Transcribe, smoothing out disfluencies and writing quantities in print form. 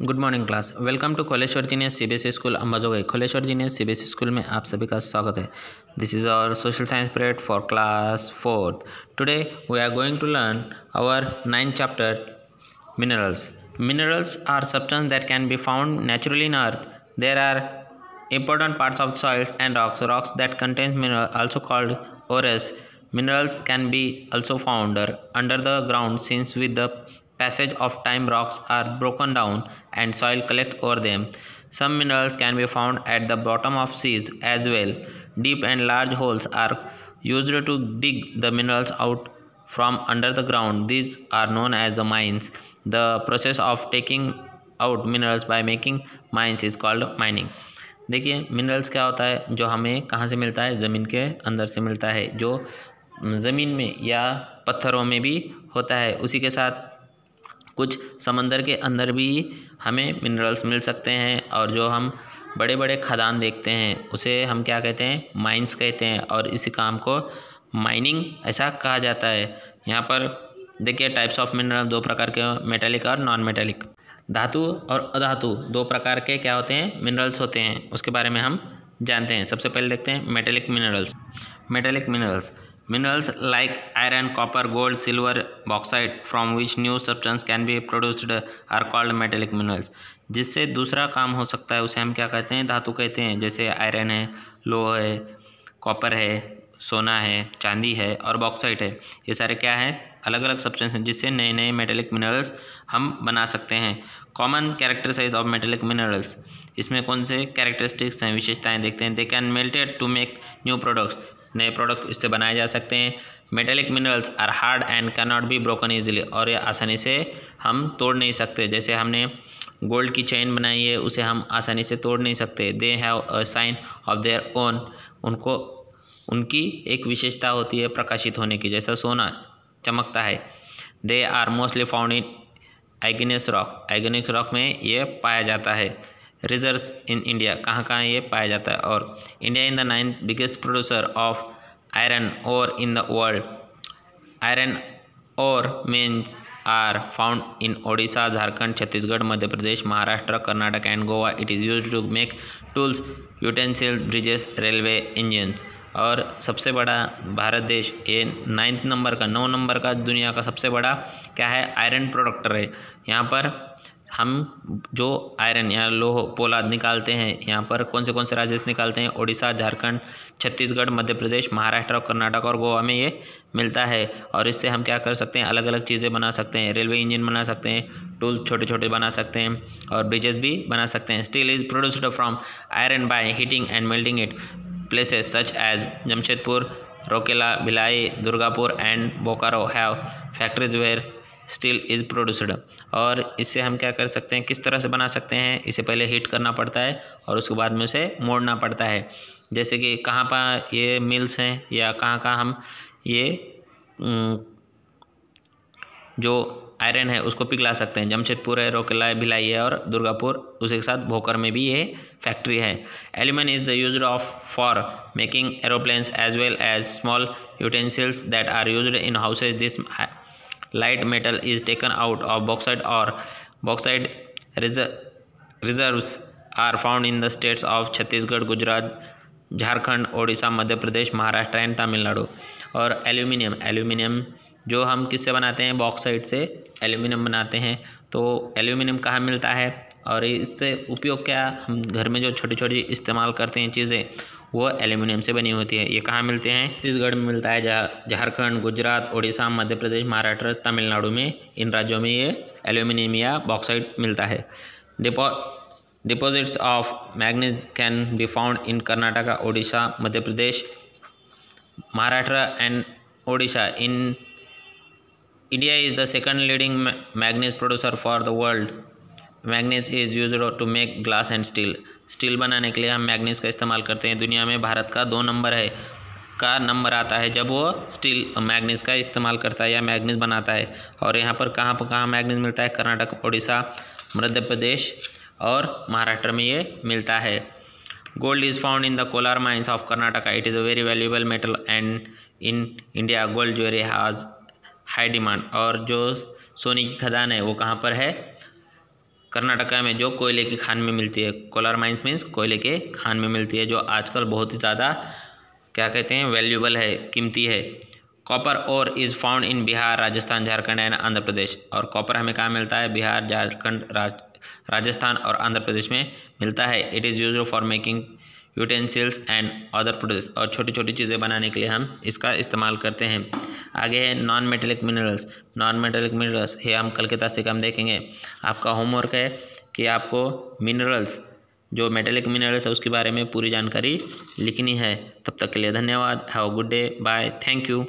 Good morning class. Welcome to Kholeshwar genius CBSE school Ambajogai. Kholeshwar genius CBSE school में आप सभी का स्वागत है। This is our social science period for class 4th। Today we are going to learn our 9th chapter, minerals. Minerals are substances that can be found naturally in earth. There are important parts of soils and rocks that contains minerals, also called ores. Minerals can be also found under the ground, since with the passage of time rocks are broken down and soil collects over them. Some minerals can be found at the bottom of seas as well. Deep and large holes are used to dig the minerals out from under the ground. These are known as the mines. The process of taking out minerals by making mines is called mining. देखिए minerals क्या होता है, जो हमें कहाँ से मिलता है, ज़मीन के अंदर से मिलता है, जो ज़मीन में या पत्थरों में भी होता है। उसी के साथ कुछ समंदर के अंदर भी हमें मिनरल्स मिल सकते हैं, और जो हम बड़े बड़े खदान देखते हैं उसे हम क्या कहते हैं, माइंस कहते हैं, और इसी काम को माइनिंग ऐसा कहा जाता है। यहाँ पर देखिए टाइप्स ऑफ मिनरल दो प्रकार के, मेटेलिक और नॉन मेटेलिक। धातु और अधातु दो प्रकार के क्या होते हैं, मिनरल्स होते हैं। उसके बारे में हम जानते हैं। सबसे पहले देखते हैं metallic minerals. Metallic minerals, minerals like iron, copper, gold, silver, bauxite from which new substance can be produced are called metallic minerals. जिससे दूसरा काम हो सकता है उसे हम क्या कहते हैं, धातु कहते हैं। जैसे आयरन है, लोह है, कॉपर है, सोना है, चांदी है और बॉक्साइट है। ये सारे क्या है, अलग अलग सब्सटेंस हैं जिससे नए नए मेटेलिक मिनरल्स हम बना सकते हैं। Common characteristics of metallic minerals, इसमें कौन से कैरेक्टरिस्टिक्स हैं, विशेषताएं देखते हैं। They can melted to make new products, नए प्रोडक्ट इससे बनाए जा सकते हैं। Metallic minerals are hard and can not be broken easily, और ये आसानी से हम तोड़ नहीं सकते। जैसे हमने गोल्ड की चेन बनाई है, उसे हम आसानी से तोड़ नहीं सकते। They have a sign of their own, उनको उनकी एक विशेषता होती है प्रकाशित होने की, जैसा सोना चमकता है। They are mostly found in igneous rock, igneous rock में ये पाया जाता है। रिजर्व्स इन इंडिया, कहाँ कहाँ ये पाया जाता है। और India in the 9th biggest producer of iron ore in the world. Iron ore means are found in Odisha, Jharkhand, Chhattisgarh, Madhya Pradesh, Maharashtra, Karnataka and Goa. It is used to make tools, utensils, bridges, railway engines. और सबसे बड़ा भारत देश, ये 9th नंबर का, 9 number का दुनिया का सबसे बड़ा क्या है, आयरन प्रोडक्टर है। यहाँ पर हम जो आयरन या लोह पोलाद निकालते हैं, यहाँ पर कौन से राज्य से निकालते हैं, ओडिशा, झारखंड, छत्तीसगढ़, मध्य प्रदेश, महाराष्ट्र, कर्नाटक और गोवा में ये मिलता है। और इससे हम क्या कर सकते हैं, अलग अलग चीज़ें बना सकते हैं। रेलवे इंजन बना सकते हैं, टूल छोटे छोटे बना सकते हैं, और ब्रिजेस भी बना सकते हैं। Steel is produced from iron by heating and melting it. Places such as Jamshedpur, Rourkela, Bhilai, Durgapur and Bokaro have factories where steel is produced. और इससे हम क्या कर सकते हैं, किस तरह से बना सकते हैं, इसे पहले हीट करना पड़ता है और उसके बाद में उसे मोड़ना पड़ता है। जैसे कि कहाँ पर ये मिल्स हैं या कहाँ कहाँ हम ये जो आयरन है उसको पिघला सकते हैं। जमशेदपुर है, रोकेला है, भिलाई है और दुर्गापुर, उसी के साथ भोकर में भी ये फैक्ट्री है। Aluminium is the used of for making aeroplanes as well as small utensils that are used in houses. This light metal is taken out of bauxite, or bauxite reserves are found in the states of Chhattisgarh, Gujarat, Jharkhand, Odisha, Madhya Pradesh, Maharashtra and Tamil Nadu. और aluminium जो हम किससे बनाते हैं, bauxite से aluminium बनाते हैं। तो एल्यूमिनियम कहाँ मिलता है और इससे उपयोग क्या, हम घर में जो छोटी छोटी इस्तेमाल करते हैं चीज़ें, वो एल्यूमिनियम से बनी होती है। ये कहाँ मिलते हैं, छत्तीसगढ़ में मिलता है, झारखंड, गुजरात, ओडिशा, मध्य प्रदेश, महाराष्ट्र, तमिलनाडु में, इन राज्यों में ये एल्यूमिनियम या बॉक्साइट मिलता है। Deposits of manganese can be found in Karnataka, Odisha, Madhya Pradesh, Maharashtra and Odisha. In India is the second leading manganese producer for the world. Manganese is used to make glass and steel. Steel बनाने के लिए हम मैग्नीज का इस्तेमाल करते हैं। दुनिया में भारत का 2 नंबर है, का नंबर आता है जब वो स्टील मैग्नीज का इस्तेमाल करता है या मैग्नीज बनाता है। और यहाँ पर कहाँ मैग्नीज मिलता है, कर्नाटक, ओडिशा, मध्य प्रदेश और महाराष्ट्र में ये मिलता है। Gold is found in the Kolar mines of Karnataka. It is a very valuable metal and in India gold jewellery has high demand. और जो सोने की खदान है वो कहाँ पर है, कर्नाटका में जो कोयले की खान में मिलती है, कोलार माइंस मीन्स कोयले के खान में मिलती है, जो आजकल बहुत ही ज़्यादा क्या कहते हैं वैल्यूबल है, कीमती है। कॉपर और is found in Bihar, Rajasthan, Jharkhand and Andhra Pradesh. और कॉपर हमें कहाँ मिलता है? बिहार, झारखंड, राजस्थान और आंध्र प्रदेश में मिलता है। It is used for making utensils and other products, और छोटी छोटी चीज़ें बनाने के लिए हम इसका इस्तेमाल करते हैं। आगे है non metallic minerals. Non metallic minerals ये हम कल के तासिक हम देखेंगे। आपका होमवर्क है कि आपको मिनरल्स, जो मेटेलिक मिनरल्स है उसके बारे में पूरी जानकारी लिखनी है। तब तक के लिए धन्यवाद। Have a good day, bye, thank you.